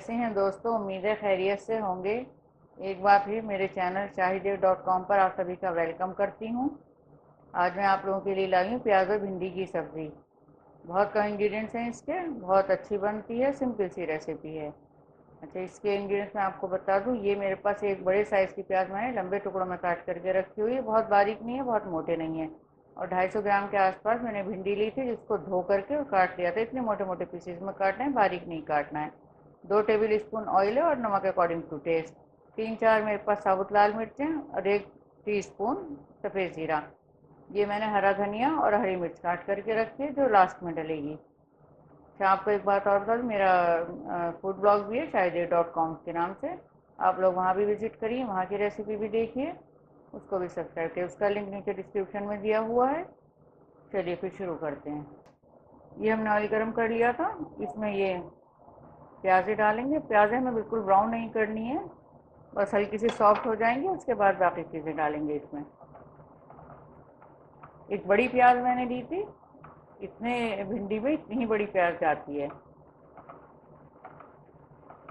कैसे हैं दोस्तों। उम्मीद है खैरियत से होंगे। एक बार फिर मेरे चैनल shahidev.com पर आप सभी का वेलकम करती हूँ। आज मैं आप लोगों के लिए लाई हूँ प्याज और भिंडी की सब्ज़ी। बहुत कम इंग्रेडिएंट्स हैं इसके, बहुत अच्छी बनती है, सिंपल सी रेसिपी है। अच्छा, इसके इंग्रेडिएंट्स मैं आपको बता दूँ। ये मेरे पास एक बड़े साइज़ की प्याज मैंने लंबे टुकड़ों में काट करके रखी हुई है, बहुत बारीक नहीं है, बहुत मोटे नहीं है। और 250 ग्राम के आसपास मैंने भिंडी ली थी, जिसको धो करके और काट लिया था। इतने मोटे मोटे पीसेज में काटना है, बारीक नहीं काटना है। 2 टेबल स्पून ऑयल है और नमक अकॉर्डिंग टू टेस्ट। 3-4 मेरे पास साबुत लाल मिर्चें और 1 टीस्पून सफ़ेद जीरा। ये मैंने हरा धनिया और हरी मिर्च काट करके रखी है, जो लास्ट में डलेगी। अच्छा, आपको एक बात और बता दूँ, मेरा फूड ब्लॉग भी है shahidev.com के नाम से। आप लोग वहाँ भी विजिट करिए, वहाँ की रेसिपी भी देखिए, उसको भी सब्सक्राइब करिए। उसका लिंक नीचे डिस्क्रिप्शन में दिया हुआ है। चलिए फिर शुरू करते हैं। ये हमने ऑयल गर्म कर लिया था, इसमें ये प्याज़ें डालेंगे। प्याज़ें हमें बिल्कुल ब्राउन नहीं करनी है, बस हल्की सी सॉफ्ट हो जाएंगी, उसके बाद बाकी चीज़ें डालेंगे इसमें। एक बड़ी प्याज मैंने ली थी, इतने भिंडी में इतनी ही बड़ी प्याज जाती है।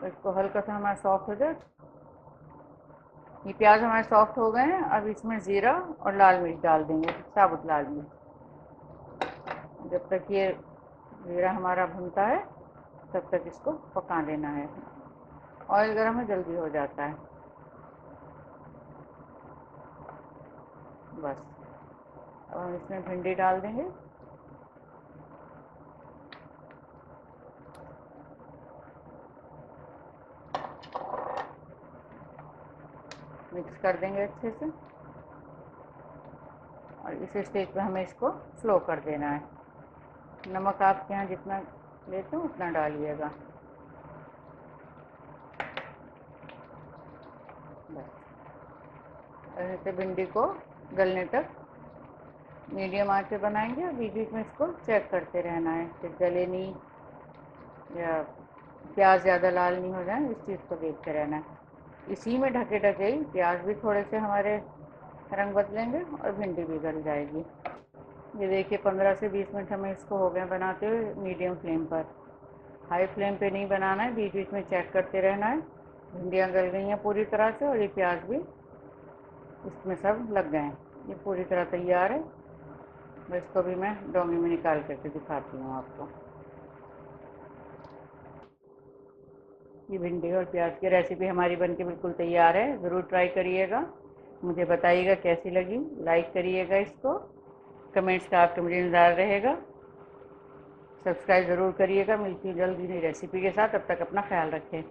तो इसको हल्का सा हमारा सॉफ्ट हो जाए। ये प्याज हमारे सॉफ्ट हो गए हैं। अब इसमें ज़ीरा और लाल मिर्च डाल देंगे, साबुत लाल मिर्च। जब तक ये ज़ीरा हमारा भुनता है तब तक इसको पका देना है। ऑयल गर्म है, जल्दी हो जाता है। बस अब हम इसमें भिंडी डाल देंगे। मिक्स कर देंगे अच्छे से, और इस स्टेज पे हमें इसको स्लो कर देना है। नमक आपके यहाँ जितना लेते हो उतना डालिएगा। बस ऐसे भिंडी को गलने तक मीडियम आंच पे बनाएंगे, और बीच बीच में इसको चेक करते रहना है कि गले नहीं या प्याज ज़्यादा लाल नहीं हो जाए, इस चीज़ को देखते रहना है। इसी में ढके ढके ही प्याज भी थोड़े से हमारे रंग बदलेंगे और भिंडी भी गल जाएगी। ये देखिए 15 से 20 मिनट हमें इसको हो गए बनाते हुए मीडियम फ्लेम पर। हाई फ्लेम पे नहीं बनाना है, बीच बीच में चेक करते रहना है। भिंडियाँ गल गई हैं पूरी तरह से, और ये प्याज भी इसमें सब लग गए हैं। ये पूरी तरह तैयार है। बस इसको भी मैं डोंगी में निकाल करके दिखाती हूँ आपको। ये भिंडी और प्याज की रेसिपी हमारी बनके बिल्कुल तैयार है। ज़रूर ट्राई करिएगा, मुझे बताइएगा कैसी लगी। लाइक करिएगा इसको, कमेंट्स का आपका मुझे इंतज़ार रहेगा। सब्सक्राइब ज़रूर करिएगा। मिलती हूँ जल्दी नई रेसिपी के साथ, तब तक अपना ख्याल रखें।